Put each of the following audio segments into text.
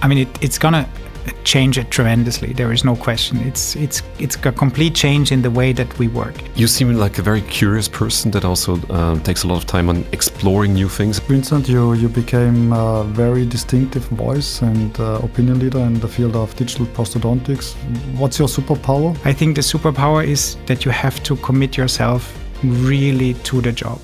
I mean, it's gonna change it tremendously. There is no question. It's a complete change in the way that we work. You seem like a very curious person that also takes a lot of time on exploring new things. Vincent, you became a very distinctive voice and opinion leader in the field of digital prosthodontics. What's your superpower? I think the superpower is that you have to commit yourself really to the job.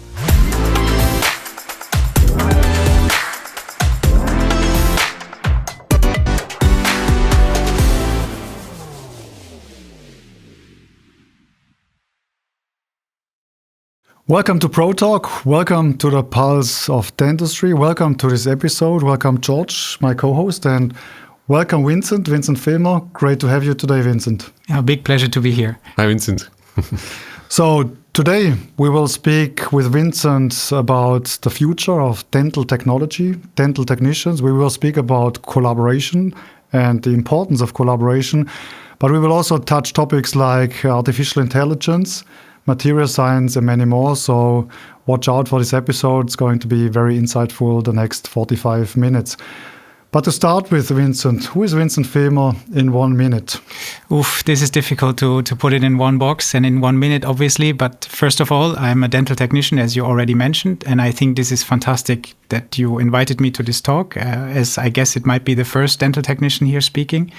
Welcome to ProTalk. Welcome to the Pulse of Dentistry. Welcome to this episode. Welcome, George, my co-host, and welcome, Vincent Fehmer. Great to have you today, Vincent. A big pleasure to be here. Hi, Vincent. So today we will speak with Vincent about the future of dental technology, dental technicians. We will speak about collaboration and the importance of collaboration, but we will also touch topics like artificial intelligence, material science, and many more. So watch out for this episode. It's going to be very insightful the next 45 minutes. But to start with, Vincent, who is Vincent Fehmer in 1 minute? Oof, this is difficult to put it in one box and in 1 minute, obviously. But first of all, I'm a dental technician, as you already mentioned. And I think this is fantastic that you invited me to this talk, as I guess it might be the first dental technician here speaking.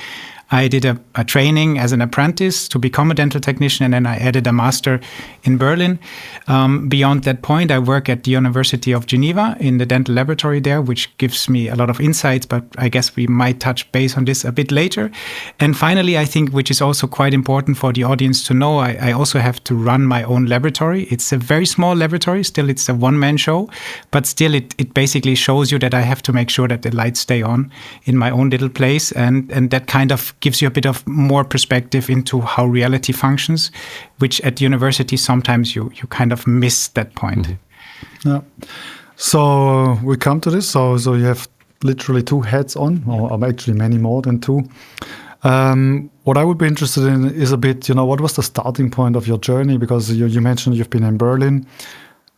I did a training as an apprentice to become a dental technician, and then I added a master in Berlin. Beyond that point, I work at the University of Geneva in the dental laboratory there, which gives me a lot of insights, but I guess we might touch base on this a bit later. And finally, I think, which is also quite important for the audience to know, I also have to run my own laboratory. It's a very small laboratory, still it's a one-man show, but still it basically shows you that I have to make sure that the lights stay on in my own little place, and that kind of gives you a bit of more perspective into how reality functions, which at university sometimes you kind of miss that point. Mm-hmm. Yeah. So we come to this. So you have literally two hats on, or actually many more than two. What I would be interested in is a bit, what was the starting point of your journey? Because you mentioned you've been in Berlin.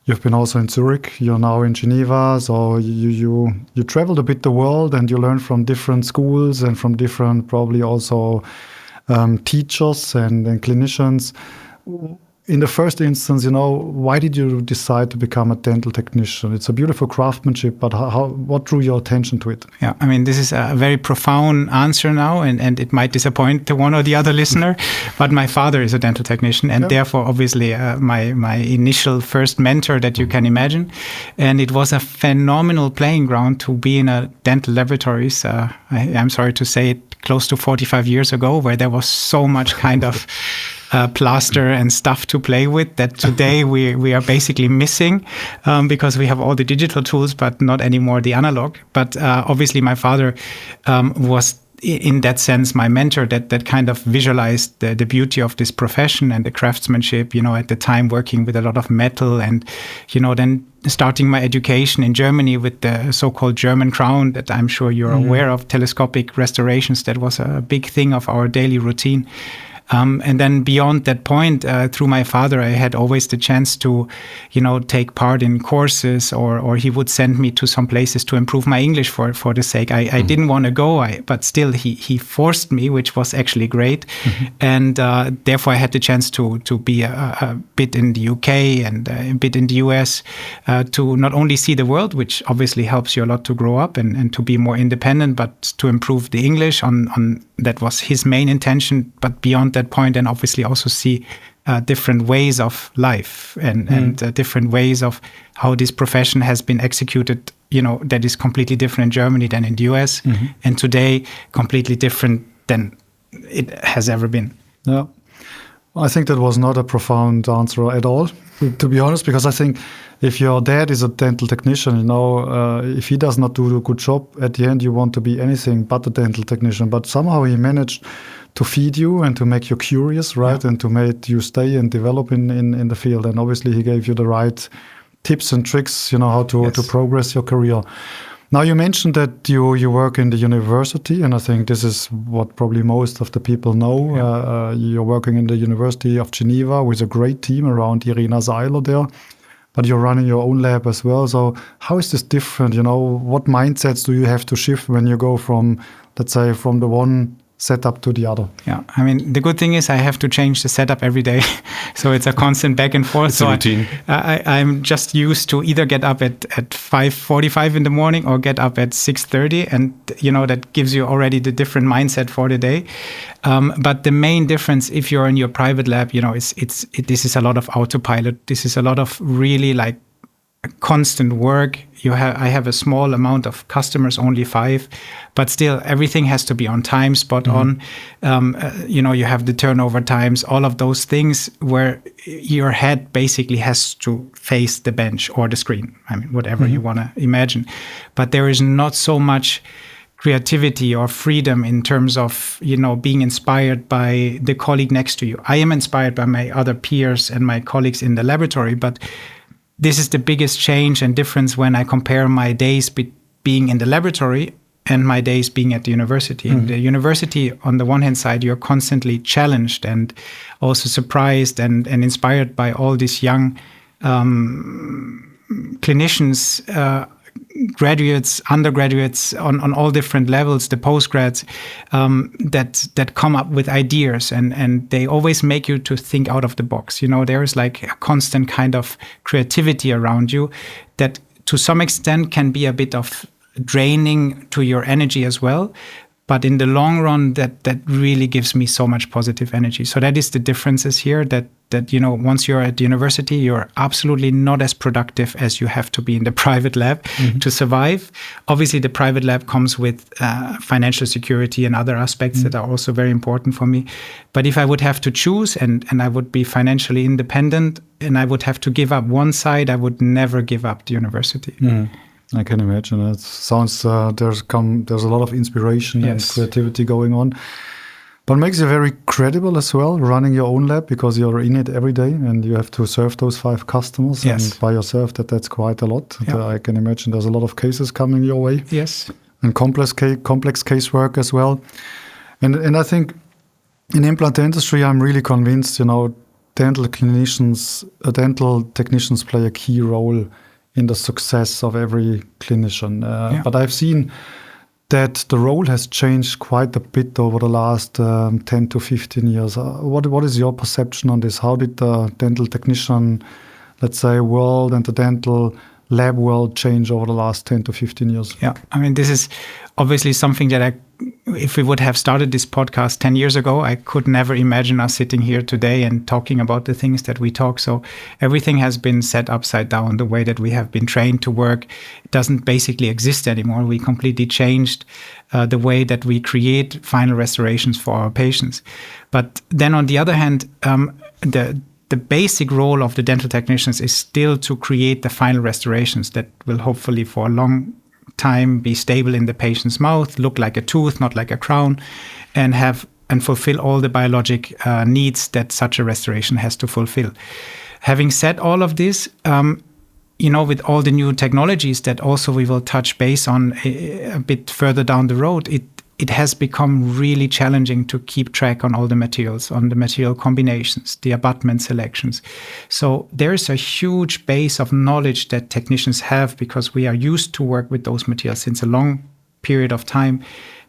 You've been also in Zurich, you're now in Geneva, so you traveled a bit the world and you learned from different schools and from different probably also teachers and clinicians. In the first instance, why did you decide to become a dental technician? It's a beautiful craftsmanship, but what drew your attention to it? Yeah, I mean, this is a very profound answer now, and it might disappoint the one or the other listener, but my father is a dental technician, and therefore, obviously, my initial first mentor that you can imagine. And it was a phenomenal playing ground to be in a dental laboratories. I'm sorry to say it, close to 45 years ago, where there was so much kind of plaster and stuff to play with that today we are basically missing because we have all the digital tools, but not anymore the analog. But obviously my father was in that sense my mentor that kind of visualized the beauty of this profession and the craftsmanship, at the time working with a lot of metal and, then starting my education in Germany with the so-called German crown that I'm sure you're aware of, telescopic restorations. That was a big thing of our daily routine. And then beyond that point, through my father, I had always the chance to, take part in courses, or he would send me to some places to improve my English for the sake. I didn't want to go, but still he forced me, which was actually great. And therefore I had the chance to be a bit in the UK and a bit in the US to not only see the world, which obviously helps you a lot to grow up and to be more independent, but to improve the English on that was his main intention. But beyond that point, and obviously also see different ways of life and different ways of how this profession has been executed, that is completely different in Germany than in the US, and today completely different than it has ever been. Yeah, I think that was not a profound answer at all, to be honest, because I think if your dad is a dental technician, if he does not do a good job, at the end you want to be anything but a dental technician. But somehow he managed to feed you and to make you curious, right? Yeah. And to make you stay and develop in the field. And obviously he gave you the right tips and tricks, how to progress your career. Now you mentioned that you work in the university, and I think this is what probably most of the people know. Yeah. You're working in the University of Geneva with a great team around Irina Seiler there. but you're running your own lab as well. So how is this different? What mindsets do you have to shift when you go from, let's say, from the one setup to the other? Yeah, I mean, the good thing is I have to change the setup every day. So it's a constant back and forth. It's a routine. I'm just used to either get up at 5:45 in the morning or get up at 6:30. And, that gives you already the different mindset for the day. But the main difference, if you're in your private lab, this is a lot of autopilot. This is a lot of really constant work. I have a small amount of customers, only 5, but still everything has to be on time, spot on. You have the turnover times, all of those things where your head basically has to face the bench or the screen. I mean, whatever you want to imagine. But there is not so much creativity or freedom in terms of, being inspired by the colleague next to you. I am inspired by my other peers and my colleagues in the laboratory, but this is the biggest change and difference when I compare my days being in the laboratory and my days being at the university. In the university, on the one hand side, you're constantly challenged and also surprised and inspired by all these young clinicians, graduates, undergraduates on all different levels, the postgrads, that come up with ideas and they always make you to think out of the box. There is a constant kind of creativity around you that to some extent can be a bit of draining to your energy as well. But in the long run, that really gives me so much positive energy. So that is the differences here that once you're at the university, you're absolutely not as productive as you have to be in the private lab to survive. Obviously, the private lab comes with financial security and other aspects that are also very important for me. But if I would have to choose and I would be financially independent and I would have to give up one side, I would never give up the university. I can imagine. It sounds there's a lot of inspiration and creativity going on, but it makes you very credible as well, running your own lab because you're in it every day and you have to serve those 5 customers. And by yourself, that's quite a lot. I can imagine there's a lot of cases coming your way. Yes, and complex casework as well. And I think in implant dentistry, I'm really convinced. Dental technicians play a key role in the success of every clinician. But I've seen that the role has changed quite a bit over the last 10 to 15 years. What is your perception on this? How did the dental technician, let's say, world and the dental lab world change over the last 10 to 15 years? Yeah, I mean, this is obviously something that if we would have started this podcast 10 years ago, I could never imagine us sitting here today and talking about the things that we talk. So everything has been set upside down. The way that we have been trained to work doesn't basically exist anymore. We completely changed the way that we create final restorations for our patients. But then on the other hand, the basic role of the dental technicians is still to create the final restorations that will hopefully for a long time be stable in the patient's mouth, look like a tooth, not like a crown, and fulfill all the biologic needs that such a restoration has to fulfill. Having said all of this, with all the new technologies that also we will touch base on a bit further down the road, it has become really challenging to keep track on all the materials, on the material combinations, the abutment selections. So there's a huge base of knowledge that technicians have because we are used to work with those materials since a long period of time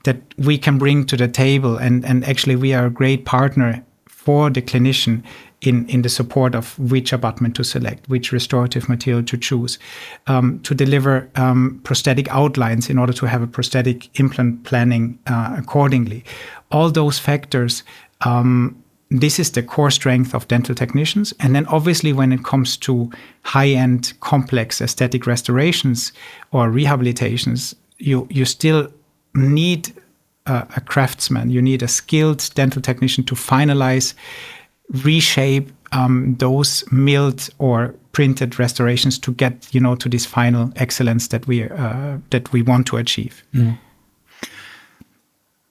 that we can bring to the table. And actually we are a great partner for the clinician in the support of which abutment to select, which restorative material to choose, to deliver prosthetic outlines in order to have a prosthetic implant planning accordingly. All those factors, this is the core strength of dental technicians. And then obviously when it comes to high-end complex aesthetic restorations or rehabilitations, you still need a craftsman. You need a skilled dental technician to finalize, reshape those milled or printed restorations to get to this final excellence that we want to achieve. I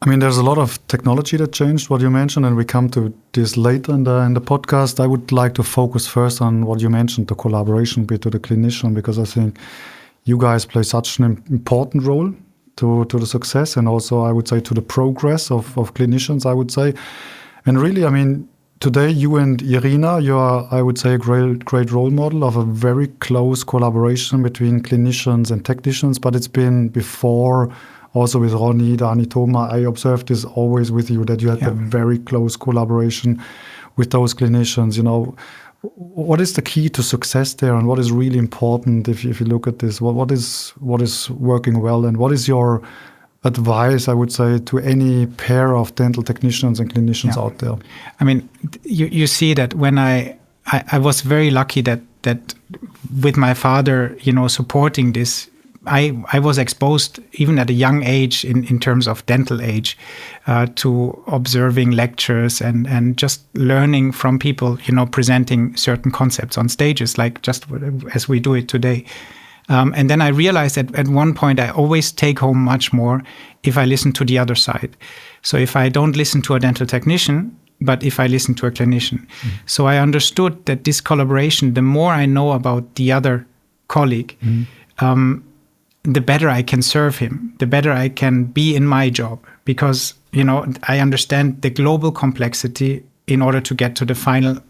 mean, there's a lot of technology that changed, what you mentioned, and we come to this later in the podcast. I would like to focus first on what you mentioned, the collaboration bit to the clinician, because I think you guys play such an important role to the success and also, I would say, to the progress of clinicians, I would say. And really, I mean, today, you and Irina, you are, I would say, a great role model of a very close collaboration between clinicians and technicians. But it's been before, also with Ronny, Dani, Thomas. I observed this always with you, that you had a very close collaboration with those clinicians. You know, what is the key to success there, and what is really important if you look at this? What is working well, and what is your advice, I would say, to any pair of dental technicians and clinicians out there? I mean, you see that when I was very lucky that with my father, you know, supporting this, I was exposed even at a young age in terms of dental age to observing lectures and just learning from people, you know, presenting certain concepts on stages, like just as we do it today. And then I realized that at one point I always take home much more if I listen to the other side. So if I don't listen to a dental technician, but if I listen to a clinician. So I understood that this collaboration, the more I know about the other colleague, the better I can serve him, the better I can be in my job. Because, you know, I understand the global complexity in order to get to the final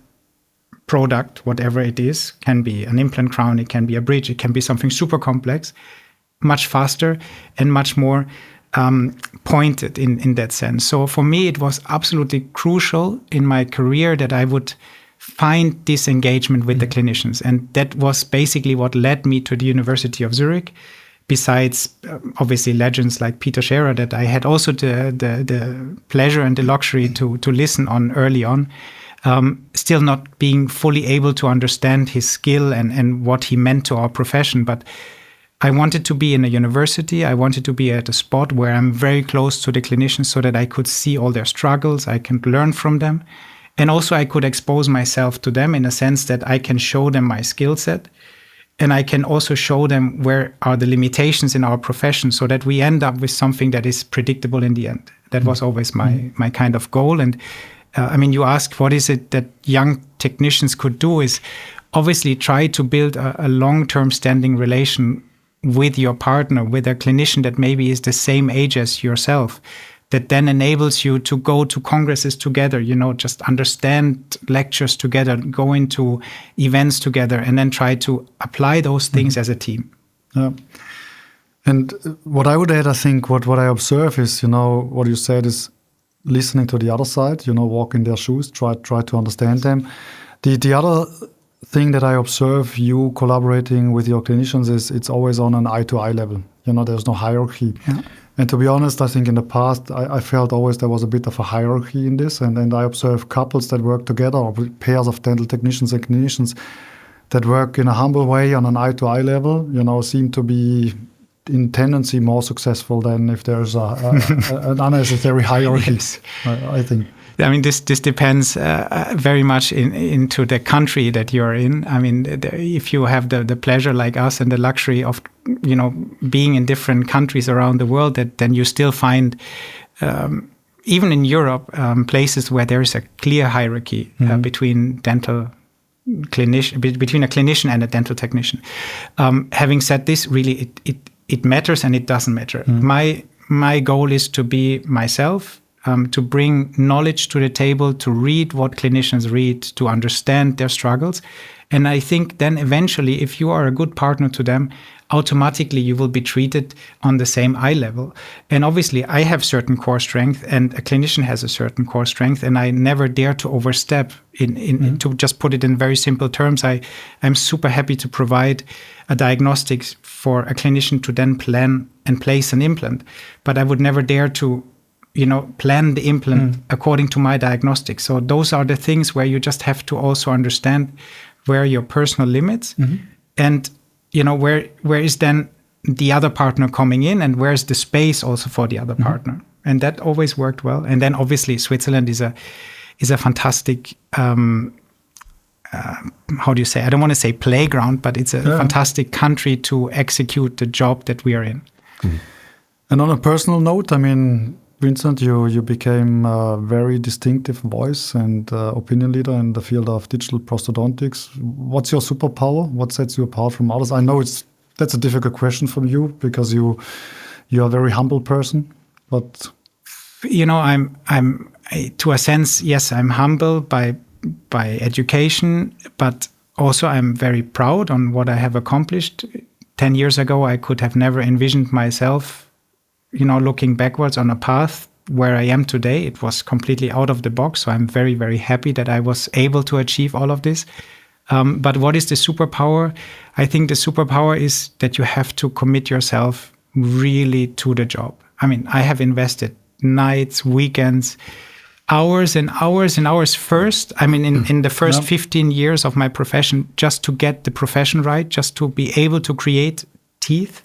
product, whatever it is. Can be an implant crown, it can be a bridge, it can be something super complex, much faster and much more pointed in that sense. So for me, it was absolutely crucial in my career that I would find this engagement with the clinicians. And that was basically what led me to the University of Zurich. Besides, obviously, legends like Peter Scherer that I had also the pleasure and the luxury to listen on early on, still not being fully able to understand his skill and what he meant to our profession. But I wanted to be in a university. I wanted to be at a spot where I'm very close to the clinicians so that I could see all their struggles. I can learn from them. And also I could expose myself to them in a sense that I can show them my skill set. And I can also show them where are the limitations in our profession so that we end up with something that is predictable in the end. That was always my kind of goal. And I mean, you ask, what is it that young technicians could do is obviously try to build a long-term standing relation with your partner, with a clinician that maybe is the same age as yourself, that then enables you to go to congresses together, you know, just understand lectures together, go into events together, and then try to apply those things as a team. Yeah. And what I would add, I think, what I observe is, you know, what you said is listening to the other side, you know, walk in their shoes, try to understand them. The other thing that I observe you collaborating with your clinicians is it's always on an eye-to-eye level. You know, there's no hierarchy. Yeah. And to be honest, I think in the past, I felt always there was a bit of a hierarchy in this. And I observe couples that work together, or pairs of dental technicians and clinicians that work in a humble way on an eye-to-eye level, you know, seem to be in tendency more successful than if there's an unnecessary hierarchy, yes. I think. I mean, this depends very much into the country that you're in. I mean, if you have the pleasure like us and the luxury of, you know, being in different countries around the world, then you still find, even in Europe, places where there is a clear hierarchy between dental clinician, between a clinician and a dental technician. Having said this, really, it matters and it doesn't matter. My goal is to be myself. To bring knowledge to the table, to read what clinicians read, to understand their struggles. And I think then eventually, if you are a good partner to them, automatically you will be treated on the same eye level. And obviously, I have certain core strength and a clinician has a certain core strength, and I never dare to overstep. To just put it in very simple terms, I'm super happy to provide a diagnostics for a clinician to then plan and place an implant. But I would never dare to, you know, plan the implant according to my diagnostics. So those are the things where you just have to also understand where are your personal limits and, you know, where is then the other partner coming in and where's the space also for the other partner. And that always worked well. And then obviously Switzerland is a fantastic, how do you say? I don't want to say playground, but it's a fantastic country to execute the job that we are in. And on a personal note, I mean, Vincent, you became a very distinctive voice and opinion leader in the field of digital prosthodontics. What's your superpower? What sets you apart from others? I know that's a difficult question from you because you're a very humble person, but you know, I'm to a sense, yes, I'm humble by education, but also I'm very proud on what I have accomplished. 10 years ago, I could have never envisioned myself, looking backwards on a path where I am today. It was completely out of the box. So I'm very, very happy that I was able to achieve all of this. But what is the superpower? I think the superpower is that you have to commit yourself really to the job. I mean, I have invested nights, weekends, hours and hours and hours first. I mean, in the first 15 years of my profession, just to get the profession right, just to be able to create teeth,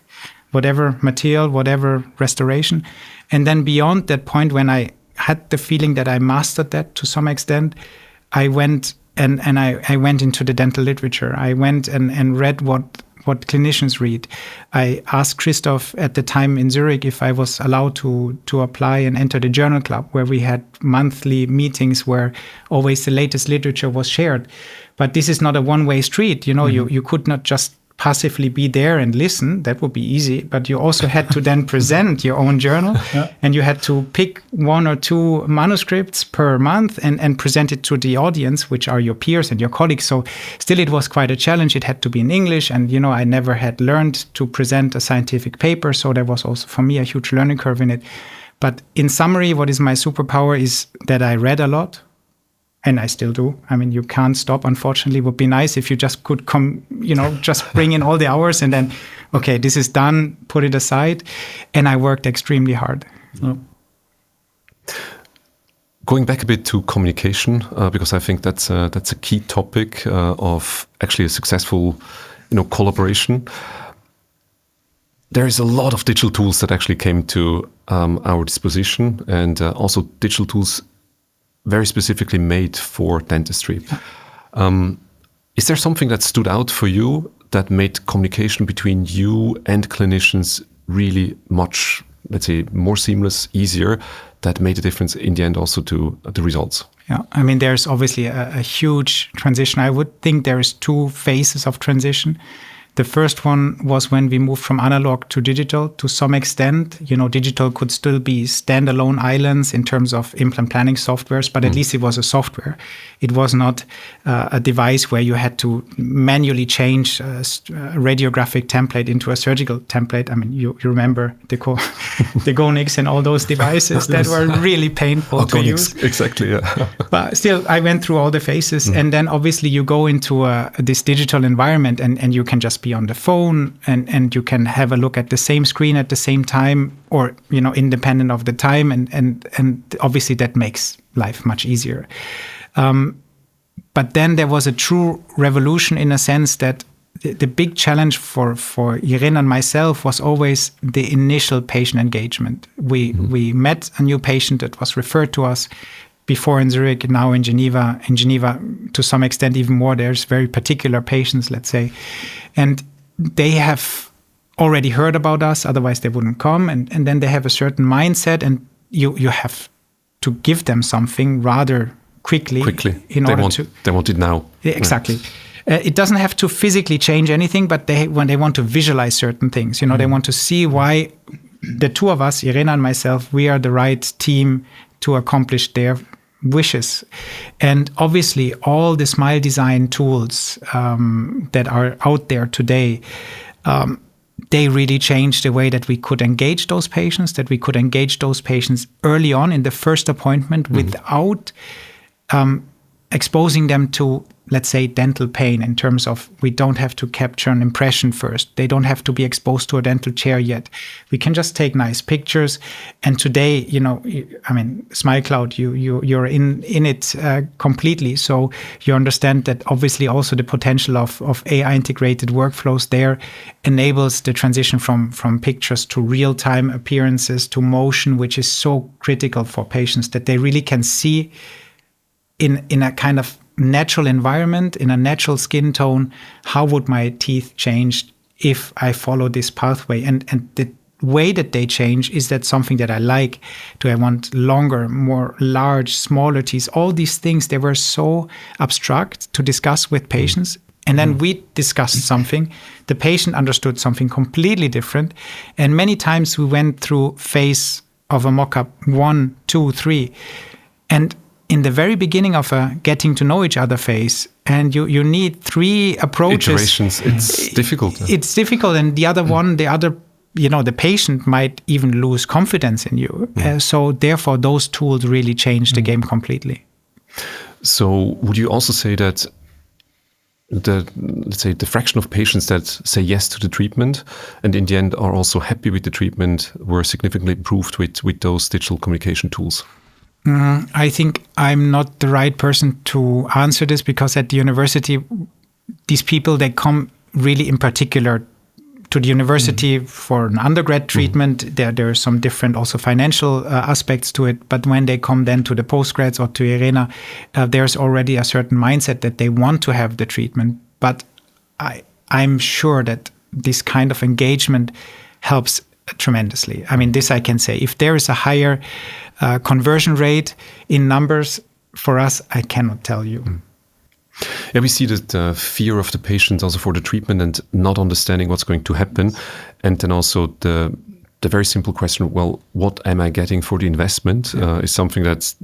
whatever material, whatever restoration. And then beyond that point, when I had the feeling that I mastered that to some extent, I went and I went into the dental literature. I went and read what clinicians read. I asked Christoph at the time in Zurich if I was allowed to apply and enter the journal club, where we had monthly meetings where always the latest literature was shared. But this is not a one-way street. You could not just passively be there and listen. That would be easy. But you also had to then present your own journal, and you had to pick 1 or 2 manuscripts per month and present it to the audience, which are your peers and your colleagues. So still it was quite a challenge. It had to be in English, and I never had learned to present a scientific paper. So there was also for me a huge learning curve in it. But in summary, what is my superpower is that I read a lot. And I still do. I mean, you can't stop, unfortunately. It would be nice if you just could just bring in all the hours and then, okay, this is done, put it aside. And I worked extremely hard. Oh. Going back a bit to communication, because I think that's a key topic of actually a successful, collaboration. There is a lot of digital tools that actually came to our disposition, and also digital tools very specifically made for dentistry. Is there something that stood out for you that made communication between you and clinicians really much, let's say, more seamless, easier, that made a difference in the end also to the results? Yeah, I mean, there's obviously a huge transition. I would think there's 2 phases of transition. The first one was when we moved from analog to digital to some extent. Digital could still be standalone islands in terms of implant planning softwares, but at least it was a software. It was not a device where you had to manually change a radiographic template into a surgical template. I mean, you remember the Gonix and all those devices that were really painful to use. Exactly, yeah. But still, I went through all the phases. And then obviously you go into this digital environment and you can just be on the phone and you can have a look at the same screen at the same time, or independent of the time, and obviously that makes life much easier. But then there was a true revolution in a sense that the big challenge for Irene and myself was always the initial patient engagement. We met a new patient that was referred to us before in Zurich, now in Geneva. In Geneva, to some extent, even more. There's very particular patients, let's say. And they have already heard about us, otherwise they wouldn't come. And then they have a certain mindset, and you have to give them something rather quickly. They want it now. Exactly. It doesn't have to physically change anything, but when they want to visualize certain things, they want to see why the 2 of us, Irene and myself, we are the right team to accomplish their wishes. And obviously all the smile design tools that are out there today, they really changed the way that we could engage those patients, early on in the first appointment without exposing them to, let's say, dental pain, in terms of we don't have to capture an impression first. They don't have to be exposed to a dental chair yet. We can just take nice pictures. And today, SmileCloud, you're in it completely. So you understand that obviously also the potential of AI integrated workflows there enables the transition from pictures to real-time appearances to motion, which is so critical for patients, that they really can see in a kind of natural environment, in a natural skin tone, how would my teeth change if I follow this pathway? And the way that they change, is that something that I like? Do I want longer, more large, smaller teeth? All these things, they were so abstract to discuss with patients. And then we discussed something. The patient understood something completely different. And many times we went through phase of a mock-up 1, 2, 3. And in the very beginning of a getting to know each other phase, and you need 3 approaches. Iterations, it's difficult. It's difficult, and the patient might even lose confidence in you. So therefore, those tools really change the game completely. So would you also say that the fraction of patients that say yes to the treatment and in the end are also happy with the treatment were significantly improved with those digital communication tools? I think I'm not the right person to answer this, because at the university, these people, they come really in particular to the university for an undergrad treatment. There are some different also financial aspects to it. But when they come then to the postgrads or to IRENA, there's already a certain mindset that they want to have the treatment. But I'm sure that this kind of engagement helps tremendously. I mean, this I can say. If there is a higher conversion rate in numbers, for us, I cannot tell you. Yeah, we see that fear of the patient also for the treatment and not understanding what's going to happen. And then also the very simple question, well, what am I getting for the investment is something that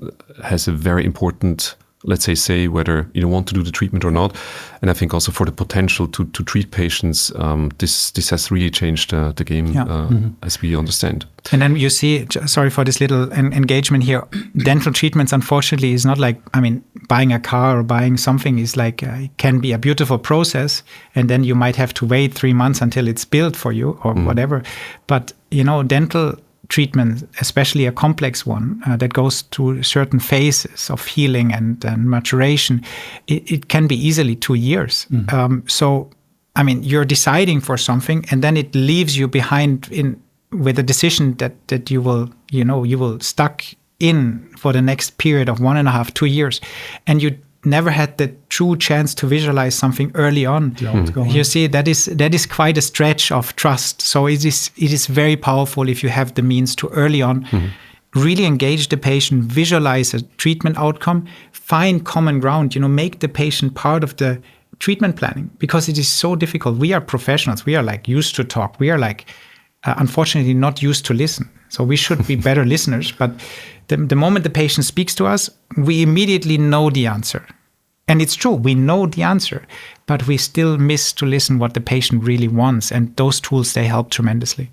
has a very important, let's say whether you want to do the treatment or not. And I think also for the potential to treat patients, this has really changed the game as we understand. And then you see, sorry for this little engagement here, dental treatments, unfortunately, is not like, I mean, buying a car or buying something is like, it can be a beautiful process. And then you might have to wait 3 months until it's built for you or whatever. But, dental treatment, especially a complex one that goes through certain phases of healing and maturation, it can be easily 2 years. So, I mean, you're deciding for something and then it leaves you behind with a decision that you will stuck in for the next period of 1.5, 2 years. And you never had the true chance to visualize something early on. You see, that is quite a stretch of trust. So it is very powerful if you have the means to early on really engage the patient, visualize a treatment outcome, find common ground, make the patient part of the treatment planning, because it is so difficult. We are professionals. We are like used to talk. We are like, unfortunately, not used to listen. So we should be better listeners. But the moment the patient speaks to us, we immediately know the answer. And it's true, we know the answer, but we still miss to listen what the patient really wants. And those tools, they help tremendously.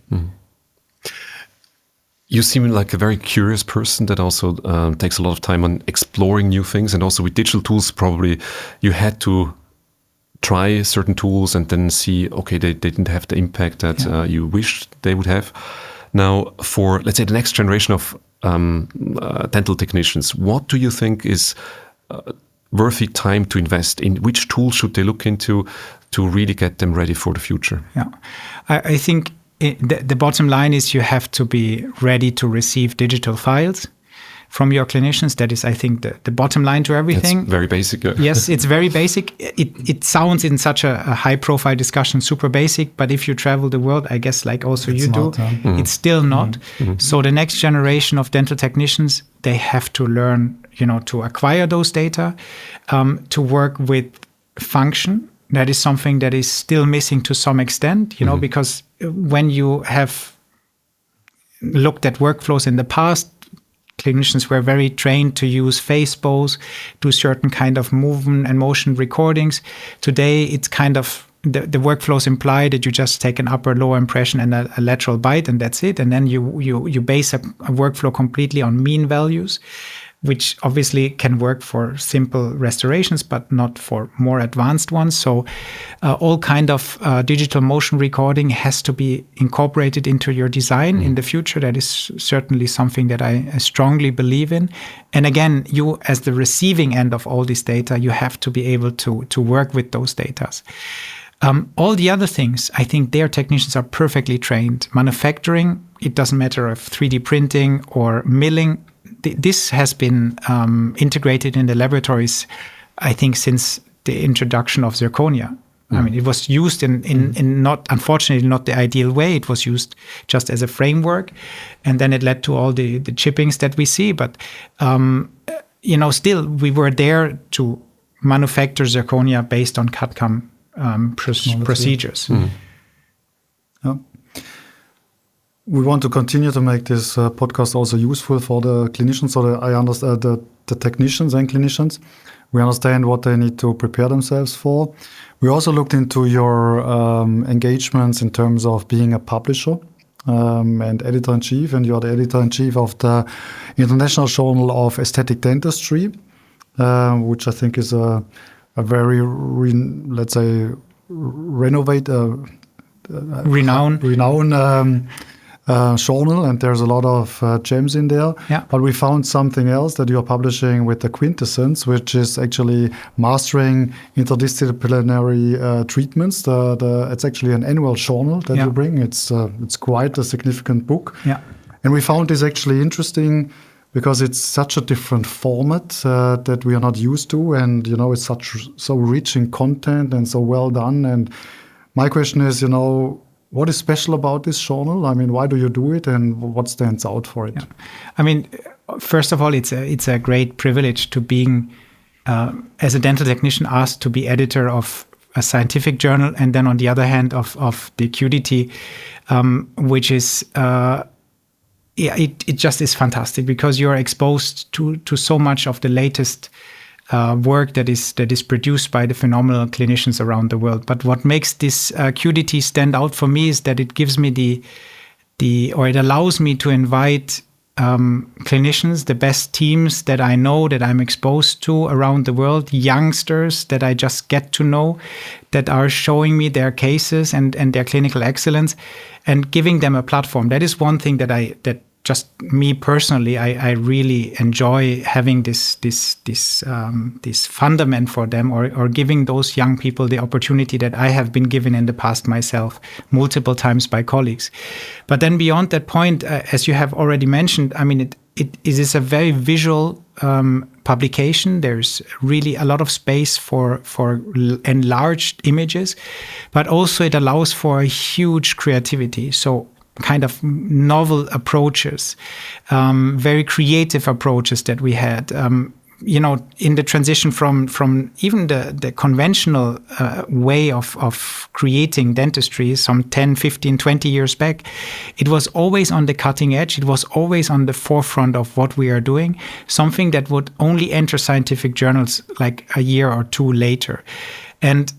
You seem like a very curious person that also takes a lot of time on exploring new things. And also with digital tools, probably you had to try certain tools and then see, okay, they didn't have the impact that you wished they would have. Now, for, let's say, the next generation of dental technicians, what do you think is worthy time to invest in? Which tools should they look into to really get them ready for the future? Yeah, I think the bottom line is you have to be ready to receive digital files from your clinicians. That is, I think, the bottom line to everything. It's very basic. Yes, it's very basic. It sounds in such a high-profile discussion super basic, but if you travel the world, I guess like also it's you do, it's still not. So the next generation of dental technicians, they have to learn, to acquire those data, to work with function. That is something that is still missing to some extent, because when you have looked at workflows in the past, clinicians were very trained to use face bows, do certain kind of movement and motion recordings. Today, it's kind of the workflows imply that you just take an upper lower impression and a lateral bite, and that's it. And then you base a workflow completely on mean values, which obviously can work for simple restorations, but not for more advanced ones. So all kind of digital motion recording has to be incorporated into your design in the future. That is certainly something that I strongly believe in. And again, you as the receiving end of all this data, you have to be able to work with those data. All the other things, I think their technicians are perfectly trained. Manufacturing, it doesn't matter if 3D printing or milling, this has been integrated in the laboratories, I think, since the introduction of zirconia. I mean, it was used in not, unfortunately, not the ideal way. It was used just as a framework, and then it led to all the chippings that we see. But, still, we were there to manufacture zirconia based on CAD/CAM procedures. we want to continue to make this podcast also useful for the clinicians. So I understand the technicians and clinicians. We understand what they need to prepare themselves for. We also looked into your engagements in terms of being a publisher and editor-in-chief, and you're the editor-in-chief of the International Journal of Aesthetic Dentistry, which I think is a very, let's say, renowned journal, and there's a lot of gems in there. Yeah. But we found something else that you're publishing with the Quintessence, which is actually mastering interdisciplinary treatments. It's actually an annual journal that you bring. It's quite a significant book. Yeah. And we found this actually interesting because it's such a different format that we are not used to, and it's so rich in content and so well done. And my question is, what is special about this journal? I mean, why do you do it, and what stands out for it? Yeah. I mean, first of all, it's a great privilege to being, as a dental technician, asked to be editor of a scientific journal, and then on the other hand of the QDT, which is, it just is fantastic because you're exposed to so much of the latest work that is produced by the phenomenal clinicians around the world. But what makes this QDT stand out for me is that it gives me it allows me to invite clinicians, the best teams that I know, that I'm exposed to around the world, youngsters that I just get to know, that are showing me their cases and their clinical excellence, and giving them a platform. That is one thing that just me personally, I really enjoy having this fundament for them, or giving those young people the opportunity that I have been given in the past myself, multiple times by colleagues. But then beyond that point, as you have already mentioned, I mean, it is a very visual publication. There's really a lot of space for enlarged images, but also it allows for a huge creativity. So kind of novel approaches, very creative approaches that we had, in the transition from even the conventional way of creating dentistry some 10, 15, 20 years back. It was always on the cutting edge. It was always on the forefront of what we are doing, something that would only enter scientific journals like a year or two later. And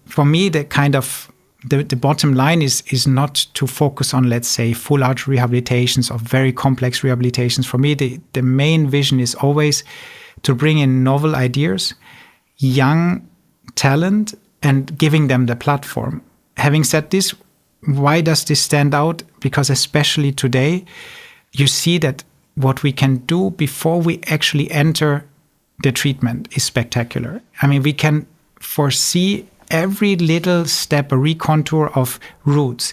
for me, the bottom line is not to focus on, let's say, full arch rehabilitations or very complex rehabilitations. For me, the main vision is always to bring in novel ideas, young talent, and giving them the platform. Having said this, why does this stand out? Because especially today, you see that what we can do before we actually enter the treatment is spectacular. I mean, we can foresee every little step, a recontour of roots.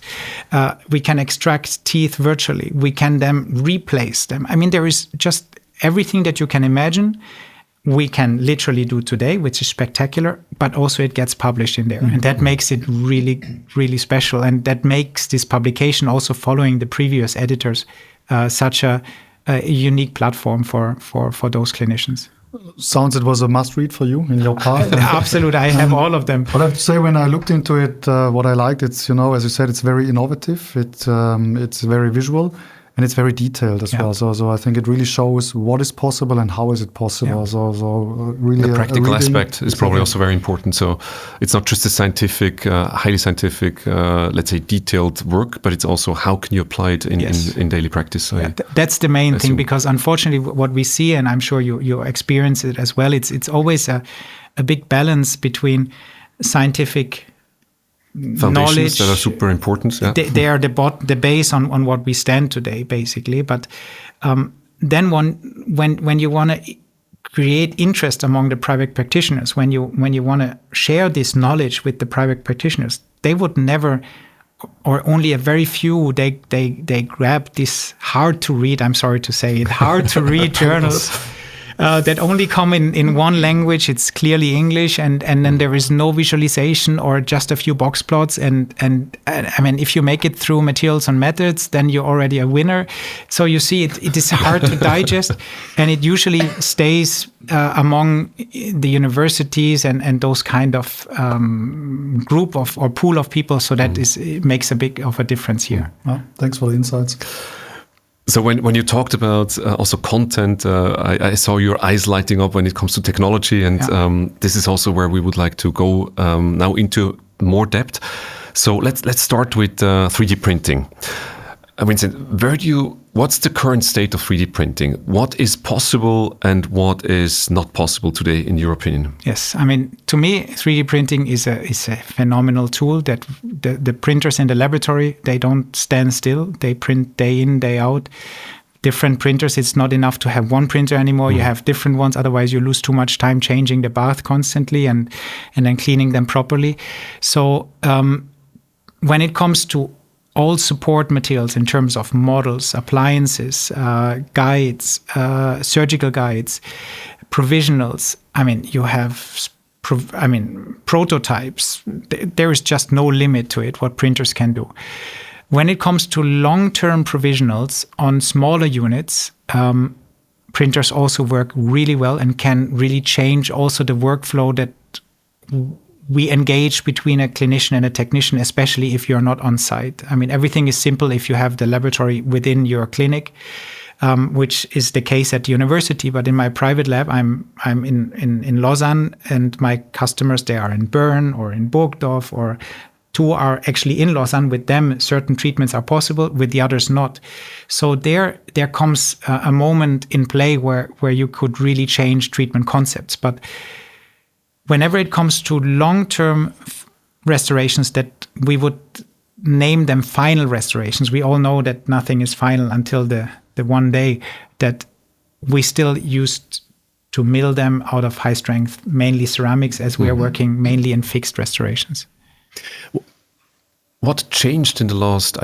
We can extract teeth virtually. We can then replace them. I mean, there is just everything that you can imagine. We can literally do today, which is spectacular, but also it gets published in there. Mm-hmm. And that makes it really, really special. And that makes this publication, also following the previous editors, such a unique platform for those clinicians. Sounds it was a must-read for you in your path. Absolutely, I have all of them. But I have to say, when I looked into it, what I liked, it's, as you said, it's very innovative. It's very visual, and it's very detailed as well. So I think it really shows what is possible and how is it possible. Yeah. So really, the practical aspect is probably also very important. So it's not just a scientific, highly scientific, let's say, detailed work, but it's also how can you apply it in daily practice. That's the main thing, because unfortunately, what we see, and I'm sure you experience it as well, it's always a big balance between scientific foundations knowledge that are super important. Yeah. They are the base on what we stand today, basically. But then when you want to create interest among the private practitioners, when you want to share this knowledge with the private practitioners, they would never, or only a very few, they grab this hard to read, I'm sorry to say it, hard to read journals that only come in one language. It's clearly English, and then there is no visualization or just a few box plots. And I mean, if you make it through materials and methods, then you're already a winner. So you see, it is hard to digest, and it usually stays among the universities and those kind of group of or pool of people. So that it makes a big of a difference here. Well, thanks for the insights. So when you talked about also content, I saw your eyes lighting up when it comes to technology, and this is also where we would like to go now into more depth. So let's start with 3D printing. Vincent, what's the current state of 3D printing? What is possible and what is not possible today, in your opinion? Yes, I mean, to me, 3D printing is a phenomenal tool that the printers in the laboratory, they don't stand still. They print day in, day out. Different printers, it's not enough to have one printer anymore. You have different ones, otherwise you lose too much time changing the bath constantly and then cleaning them properly. So when it comes to all support materials in terms of models, appliances, guides, surgical guides, provisionals. I mean, you have prototypes. There is just no limit to it, what printers can do. When it comes to long-term provisionals on smaller units, printers also work really well and can really change also the workflow that we engage between a clinician and a technician, especially if you're not on site. I mean, everything is simple if you have the laboratory within your clinic, which is the case at the university. But in my private lab, I'm in Lausanne, and my customers, they are in Bern or in Burgdorf, or two are actually in Lausanne. With them, certain treatments are possible, with the others not. So there comes a moment in play where you could really change treatment concepts. But whenever it comes to long-term restorations that we would name them final restorations, we all know that nothing is final until the one day that we still used to mill them out of high strength, mainly ceramics, as we are working mainly in fixed restorations. What changed in the last,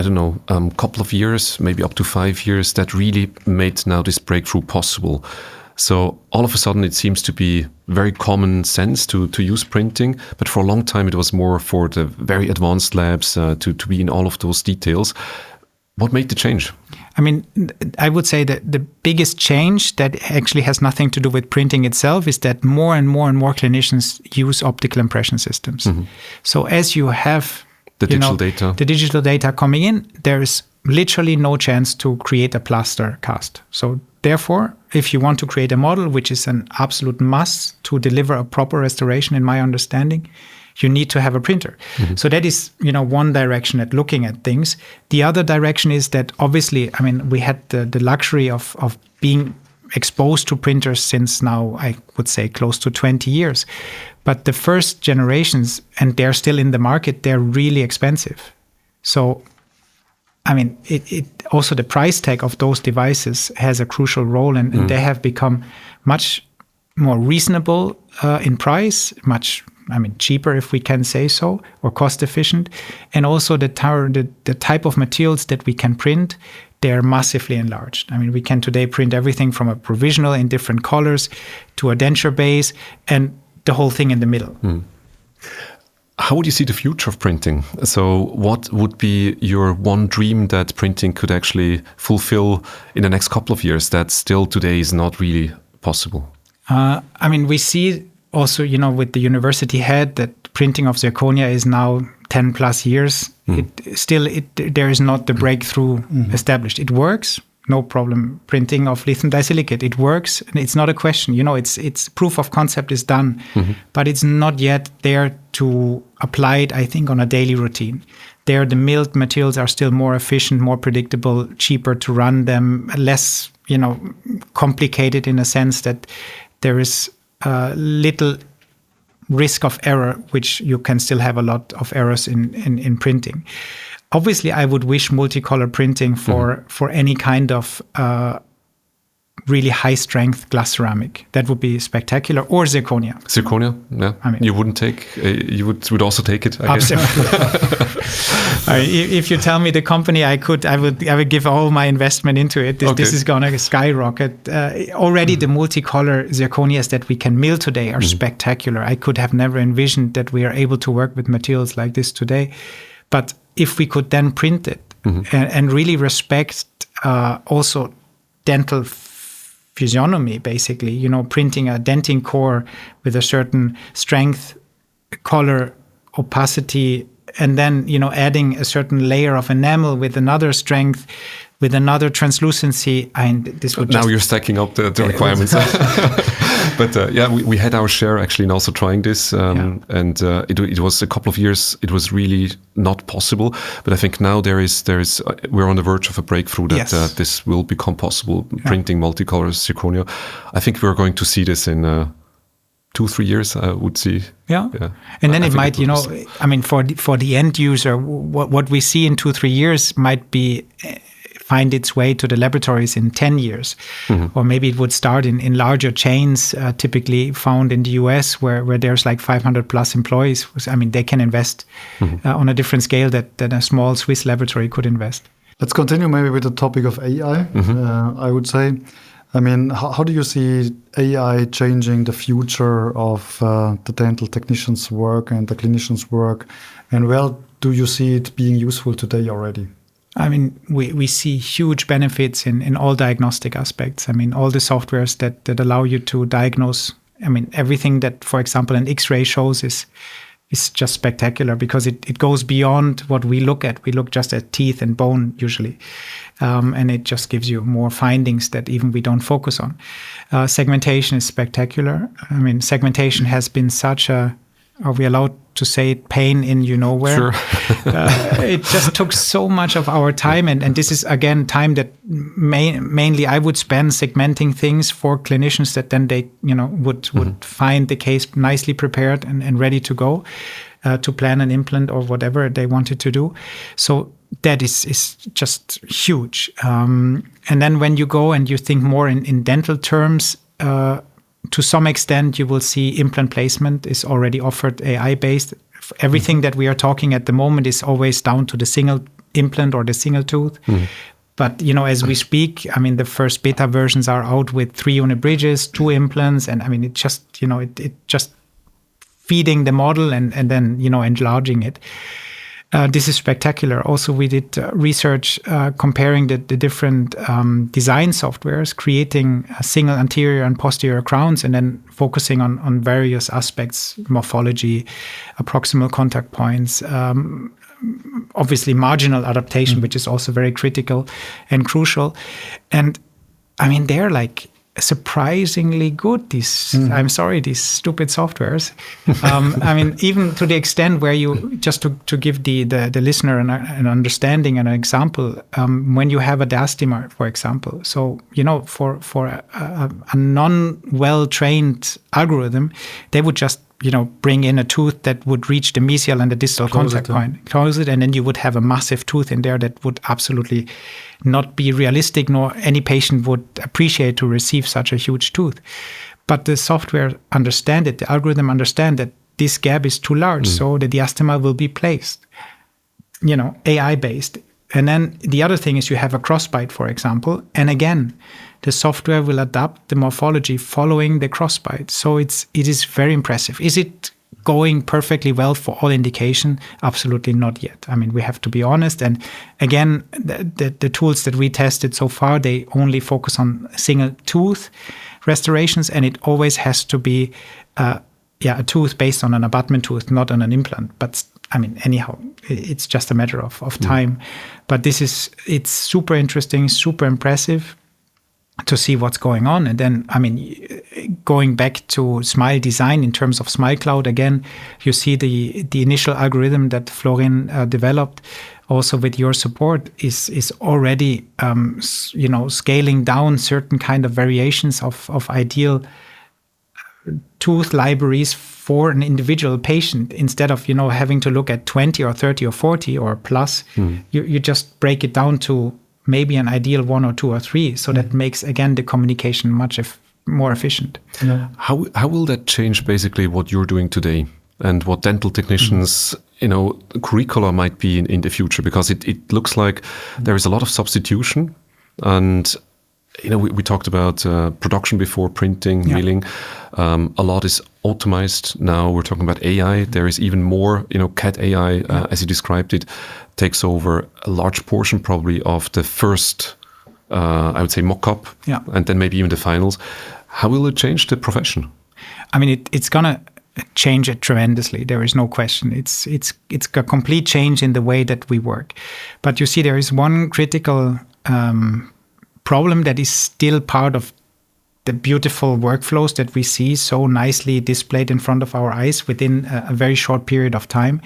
couple of years, maybe up to 5 years, that really made now this breakthrough possible? So all of a sudden, it seems to be very common sense to use printing, but for a long time, it was more for the very advanced labs to be in all of those details. What made the change? I mean, I would say that the biggest change that actually has nothing to do with printing itself is that more and more clinicians use optical impression systems. So as you have the digital data coming in, there is literally no chance to create a plaster cast. So therefore, if you want to create a model, which is an absolute must to deliver a proper restoration, in my understanding, you need to have a printer. So that is, one direction at looking at things. The other direction is that obviously, I mean, we had the luxury of being exposed to printers since now, I would say, close to 20 years. But the first generations, and they're still in the market, they're really expensive. So I mean, it also the price tag of those devices has a crucial role, and they have become much more reasonable in price, cheaper if we can say so, or cost efficient. And also the type of materials that we can print, they're massively enlarged. I mean, we can today print everything from a provisional in different colors to a denture base and the whole thing in the middle. How would you see the future of printing? So what would be your one dream that printing could actually fulfill in the next couple of years that still today is not really possible? I mean, we see also, with the university head that printing of zirconia is now 10 plus years. There is not the breakthrough established. It works. No problem. Printing of lithium disilicate, it works. And it's not a question. It's proof of concept is done, but it's not yet there to apply it, I think, on a daily routine. There, the milled materials are still more efficient, more predictable, cheaper to run them, less, complicated in a sense that there is little risk of error, which you can still have a lot of errors in printing. Obviously, I would wish multicolor printing for any kind of really high strength glass ceramic. That would be spectacular. Or zirconia. Zirconia, yeah. I mean, you wouldn't take. You would also take it. I guess. If you tell me the company, I would give all my investment into it. This is gonna skyrocket. Already the multicolor zirconias that we can mill today are spectacular. I could have never envisioned that we are able to work with materials like this today. But if we could then print it and really respect also dental physiognomy, basically, printing a dentin core with a certain strength, color, opacity, and then, adding a certain layer of enamel with another strength, with another translucency. This would now you're stacking up the requirements. But we had our share actually in also trying this, and it was a couple of years. It was really not possible, but I think now we're on the verge of a breakthrough that this will become possible. Printing multicolor zirconia. I think we're going to see this in 2-3 years. I would see. Yeah. And then it might, for the end user, what we see in 2-3 years might be. Find its way to the laboratories in 10 years. Or maybe it would start in larger chains, typically found in the US, where there's like 500 plus employees. They can invest on a different scale that a small Swiss laboratory could invest. Let's continue maybe with the topic of AI, I would say. How do you see AI changing the future of the dental technicians' work and the clinicians' work? And where do you see it being useful today already? We see huge benefits in all diagnostic aspects. All the softwares that allow you to diagnose. Everything that, for example, an X-ray shows is just spectacular because it goes beyond what we look at. We look just at teeth and bone usually. And it just gives you more findings that even we don't focus on. Segmentation is spectacular. Segmentation has been such a, are we allowed to say it, pain in where? Sure. It just took so much of our time. And this is, again, time that mainly I would spend segmenting things for clinicians that then they, would find the case nicely prepared and ready to go to plan an implant or whatever they wanted to do. So that is just huge. And then when you go and you think more in dental terms, to some extent, you will see implant placement is already offered AI-based. Everything that we are talking at the moment is always down to the single implant or the single tooth. But, as we speak, the first beta versions are out with 3 unit bridges, 2 implants. And it just, it just feeding the model and then, enlarging it. This is spectacular. Also, we did research comparing the different design softwares, creating single anterior and posterior crowns, and then focusing on various aspects, morphology, proximal contact points, obviously marginal adaptation, which is also very critical and crucial. And they're like surprisingly good, these stupid softwares. Even to the extent where you, just to give the listener an understanding and an example, when you have a diastema, for example, so for a non-well-trained algorithm, they would just bring in a tooth that would reach the mesial and the distal contact point, close it, and then you would have a massive tooth in there that would absolutely not be realistic, nor any patient would appreciate to receive such a huge tooth. But the software understand it, the algorithm understand that this gap is too large, so the diastema will be placed, AI-based. And then the other thing is you have a crossbite, for example, and again, the software will adapt the morphology following the crossbite. So it is very impressive. Is it going perfectly well for all indication? Absolutely not yet. We have to be honest. And again, the tools that we tested so far, they only focus on single tooth restorations, and it always has to be a tooth based on an abutment tooth, not on an implant. But anyhow, it's just a matter of time. But it's super interesting, super impressive to see what's going on. And then, going back to Smile Design in terms of Smile Cloud, again, you see the initial algorithm that Florin developed, also with your support, is already, scaling down certain kind of variations of ideal tooth libraries for an individual patient. Instead of, having to look at 20 or 30 or 40 or plus, you just break it down to maybe an ideal 1 or 2 or 3. So that makes, again, the communication much more efficient. Yeah. How will that change basically what you're doing today and what dental technicians, curricula might be in the future? Because it looks like there is a lot of substitution, and we talked about production before, printing, milling. A lot is automized now. We're talking about AI. There is even more, CAD AI, as you described it, takes over a large portion probably of the first, I would say, mock-up, and then maybe even the finals. How will it change the profession? I mean, it's going to change it tremendously. There is no question. It's a complete change in the way that we work. But you see, there is one critical problem that is still part of the beautiful workflows that we see so nicely displayed in front of our eyes within a very short period of time.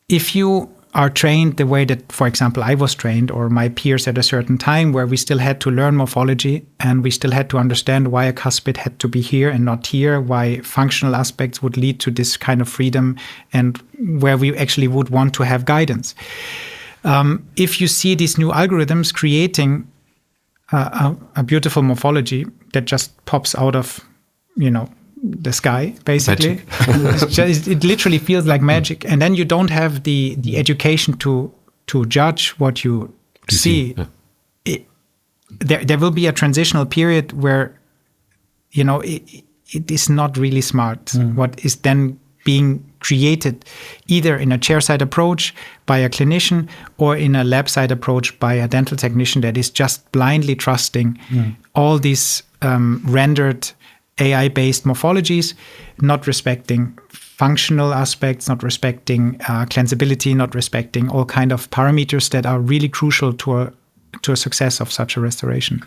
If you are trained the way that, for example, I was trained, or my peers at a certain time, where we still had to learn morphology and we still had to understand why a cuspid had to be here and not here, why functional aspects would lead to this kind of freedom, and where we actually would want to have guidance. If you see these new algorithms creating a beautiful morphology that just pops out of, the sky, basically. It literally feels like magic. And then you don't have the education to judge what you see. Yeah. There will be a transitional period where, it is not really smart what is then being created either in a chairside approach by a clinician or in a lab side approach by a dental technician that is just blindly trusting all these rendered AI-based morphologies, not respecting functional aspects, not respecting cleansability, not respecting all kind of parameters that are really crucial to a success of such a restoration.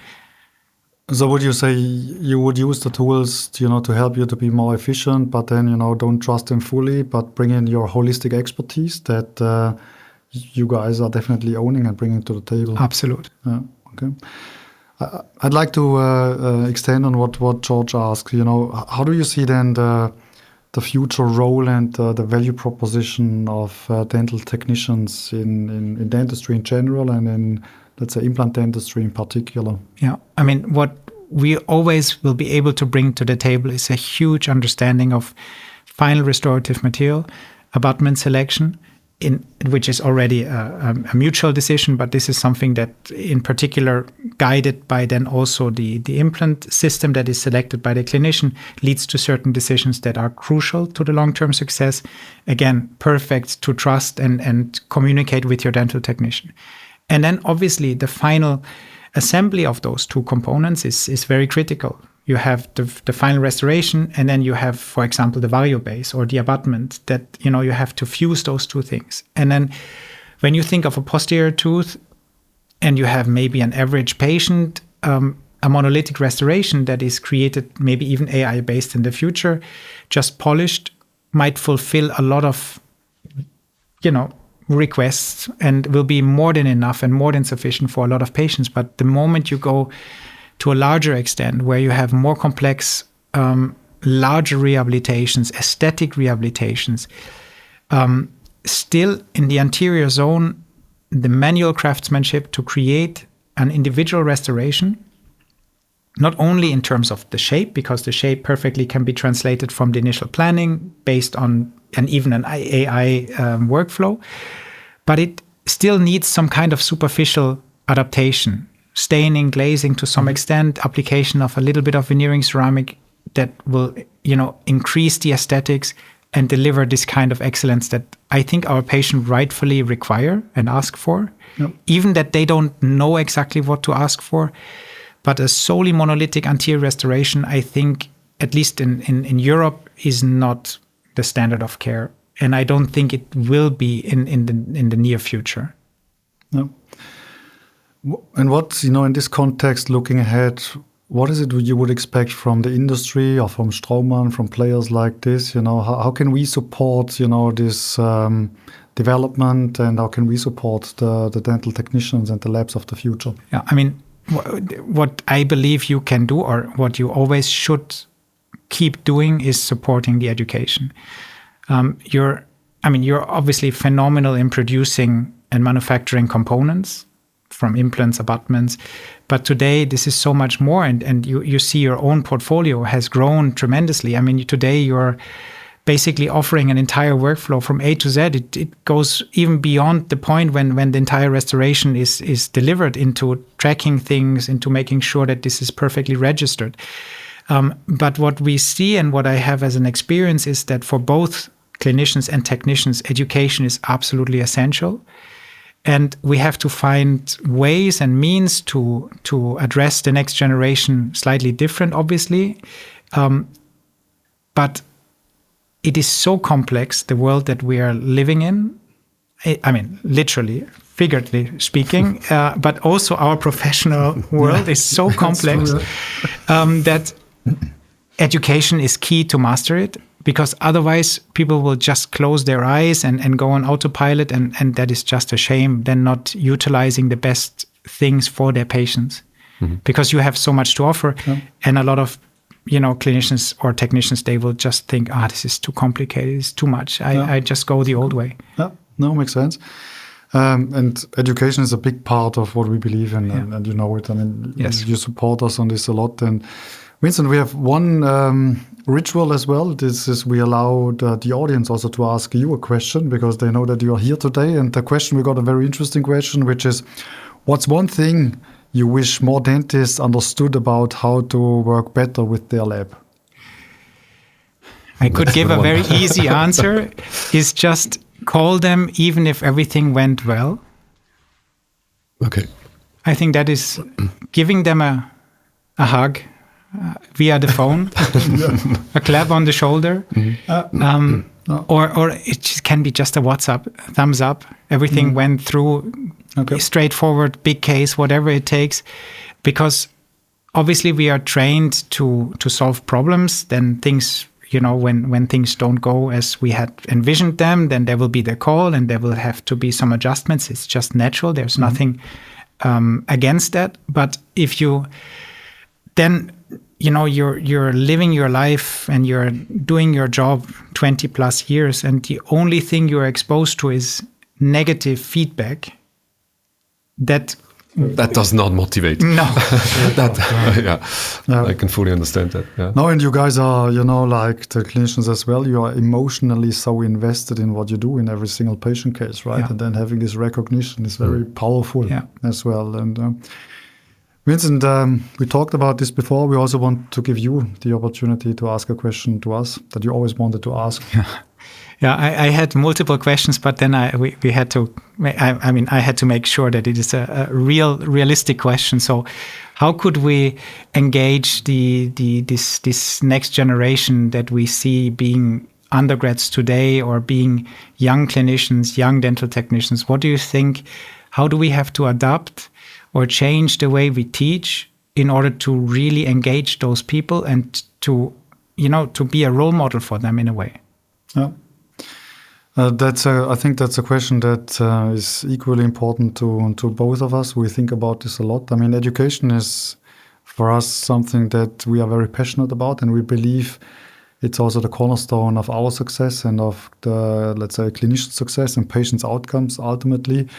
So would you say you would use the tools, to help you to be more efficient, but then, don't trust them fully, but bring in your holistic expertise that you guys are definitely owning and bringing to the table? Absolutely. Yeah. Okay. I'd like to extend on what George asked. How do you see then the future role and the value proposition of dental technicians in dentistry in general and in, let's say, implant dentistry in particular? Yeah, I mean, what we always will be able to bring to the table is a huge understanding of final restorative material, abutment selection, which is already a mutual decision, but this is something that in particular guided by then also the implant system that is selected by the clinician leads to certain decisions that are crucial to the long-term success. Again, perfect to trust and communicate with your dental technician. And then obviously the final assembly of those two components is very critical. You have the final restoration, and then you have, for example, the vario base or the abutment that, you have to fuse those two things. And then when you think of a posterior tooth and you have maybe an average patient, a monolithic restoration that is created, maybe even AI-based in the future, just polished, might fulfill a lot of, requests and will be more than enough and more than sufficient for a lot of patients. But the moment you go to a larger extent, where you have more complex, larger rehabilitations, aesthetic rehabilitations, still in the anterior zone, the manual craftsmanship to create an individual restoration, not only in terms of the shape, because the shape perfectly can be translated from the initial planning based on even an AI workflow, but it still needs some kind of superficial adaptation. Staining, glazing to some extent, application of a little bit of veneering ceramic that will, increase the aesthetics and deliver this kind of excellence that I think our patient rightfully require and ask for, even that they don't know exactly what to ask for. But a solely monolithic anterior restoration, I think, at least in Europe, is not the standard of care. And I don't think it will be in the near future. No. And what's, in this context, looking ahead, what is it you would expect from the industry or from Straumann, from players like this? How can we support, this development, and how can we support the dental technicians and the labs of the future? Yeah, I mean, what I believe you can do, or what you always should keep doing, is supporting the education. You're obviously phenomenal in producing and manufacturing components from implants, abutments. But today, this is so much more. And you see your own portfolio has grown tremendously. I mean, today you're basically offering an entire workflow from A to Z. It goes even beyond the point when the entire restoration is delivered, into tracking things, into making sure that this is perfectly registered. But what we see and what I have as an experience is that for both clinicians and technicians, education is absolutely essential. And we have to find ways and means to address the next generation slightly different, obviously. But it is so complex, the world that we are living in. I mean, literally, figuratively speaking, but also our professional world is so complex that education is key to master it, because otherwise people will just close their eyes and go on autopilot, and that is just a shame. Then not utilizing the best things for their patients, because you have so much to offer, and a lot of clinicians or technicians, they will just think, this is too complicated, it's too much. I just go the old way. Yeah, no, makes sense. And education is a big part of what we believe in, and you know it. I mean, yes. You support us on this a lot. And Vincent, we have one ritual as well. This is, we allow the audience also to ask you a question, because they know that you are here today. And the question, we got a very interesting question, which is, what's one thing you wish more dentists understood about how to work better with their lab? I could give a very easy answer, is just call them even if everything went well. Okay. I think that is giving them a hug via the phone, a clap on the shoulder, or it just can be just a WhatsApp, thumbs up, everything went through, straightforward, big case, whatever it takes. Because obviously we are trained to solve problems. Then things, when things don't go as we had envisioned them, then there will be the call and there will have to be some adjustments. It's just natural. There's nothing against that. But if you then, you're living your life and you're doing your job 20 plus years, and the only thing you're exposed to is negative feedback, that does not motivate. No. I can fully understand that. Yeah. No, and you guys are, like the clinicians as well, you are emotionally so invested in what you do in every single patient case, right? Yeah. And then having this recognition is very powerful as well. And Vincent, we talked about this before. We also want to give you the opportunity to ask a question to us that you always wanted to ask. Yeah, I had multiple questions, but then we had to. I had to make sure that it is a realistic question. So, how could we engage this next generation that we see being undergrads today, or being young clinicians, young dental technicians? What do you think? How do we have to adapt or change the way we teach in order to really engage those people and to be a role model for them in a way? Yeah. I think that's a question that is equally important to both of us. We think about this a lot. I mean, education is for us something that we are very passionate about, and we believe it's also the cornerstone of our success and of the, let's say, clinician success and patients' outcomes ultimately.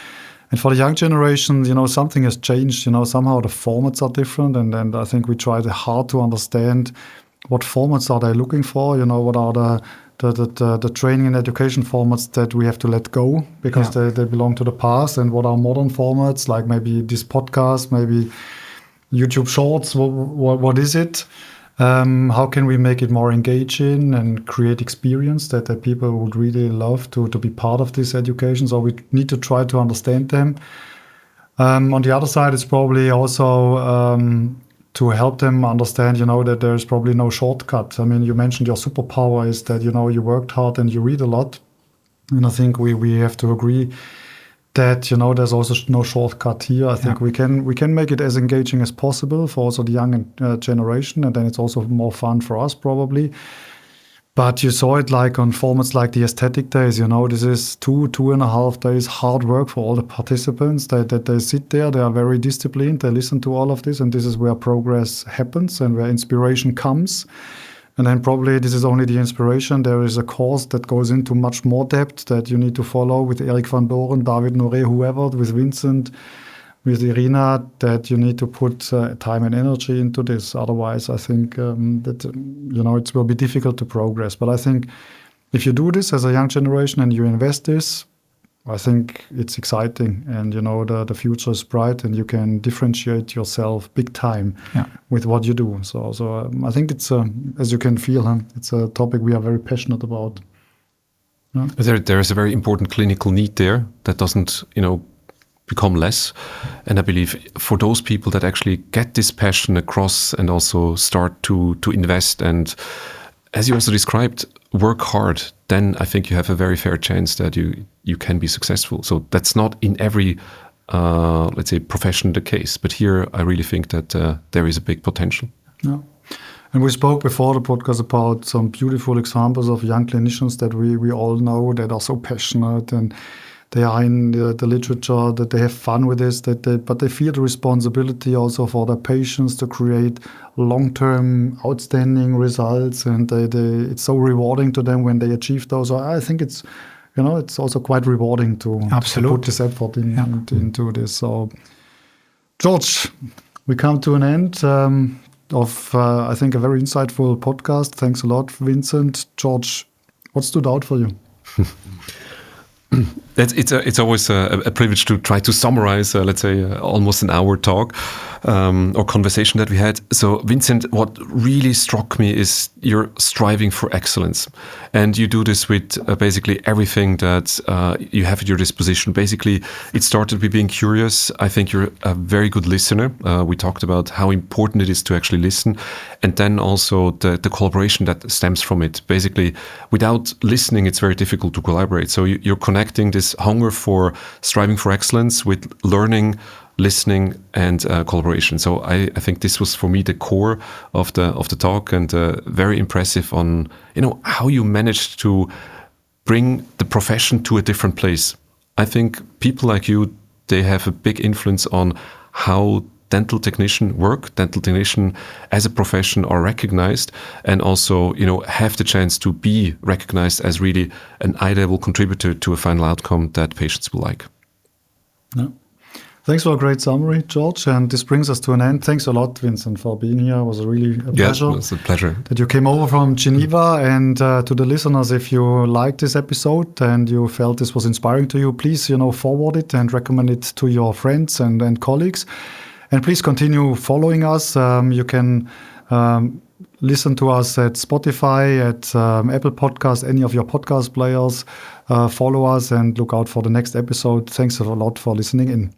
And for the young generation, something has changed. Somehow the formats are different, and I think we try hard to understand what formats are they looking for. What are the training and education formats that we have to let go because they belong to the past, and what are modern formats, like maybe this podcast, maybe YouTube Shorts. What is it? How can we make it more engaging and create experience that people would really love to be part of this education? So we need to try to understand them. On the other side, it's probably also to help them understand, that there's probably no shortcut. I mean, you mentioned your superpower is that, you worked hard and you read a lot. And I think we have to agree that, there's also no shortcut here. I think we can make it as engaging as possible for also the young generation. And then it's also more fun for us probably. But you saw it like on formats like the aesthetic days, this is 2.5 days hard work for all the participants. That they sit there, they are very disciplined, they listen to all of this, and this is where progress happens and where inspiration comes. And then probably this is only the inspiration. There is a course that goes into much more depth that you need to follow with Eric van Doren, David Noré, whoever, with Vincent, with Irina, that you need to put time and energy into this. Otherwise, I think that, it will be difficult to progress. But I think if you do this as a young generation and you invest this, I think it's exciting, and the future is bright, and you can differentiate yourself big time with what you do. So I think it's as you can feel, it's a topic we are very passionate about. Yeah. There is a very important clinical need there that doesn't become less, and I believe for those people that actually get this passion across and also start to invest and, as you also described, work hard, then I think you have a very fair chance that you can be successful. So that's not in every, let's say, profession the case. But here I really think that there is a big potential. Yeah. And we spoke before the podcast about some beautiful examples of young clinicians that we all know that are so passionate, and they are in the literature, that they have fun with this, but they feel the responsibility also for their patients to create long-term outstanding results, and it's so rewarding to them when they achieve those. So I think it's also quite rewarding to put this effort into this. So, George, we come to an end of, I think, a very insightful podcast. Thanks a lot, Vincent. George, what stood out for you? It's always a privilege to try to summarize, let's say, almost an hour talk or conversation that we had. So, Vincent, what really struck me is you're striving for excellence. And you do this with basically everything that you have at your disposition. Basically, it started with being curious. I think you're a very good listener. We talked about how important it is to actually listen. And then also the collaboration that stems from it. Basically, without listening, it's very difficult to collaborate. So you're connecting this hunger for striving for excellence with learning, listening, and collaboration. So I think this was for me the core of the talk, and very impressive on how you managed to bring the profession to a different place. I think people like you, they have a big influence on how dental technician work, dental technician as a profession are recognized, and also, have the chance to be recognized as really an eye-level contributor to a final outcome that patients will like. Yeah. Thanks for a great summary, George. And this brings us to an end. Thanks a lot, Vincent, for being here. It was really a pleasure. Yeah, it was a pleasure. That you came over from Geneva. And to the listeners, if you liked this episode and you felt this was inspiring to you, please, forward it and recommend it to your friends and colleagues. And please continue following us. You can listen to us at Spotify, at Apple Podcasts, any of your podcast players. Follow us and look out for the next episode. Thanks a lot for listening in.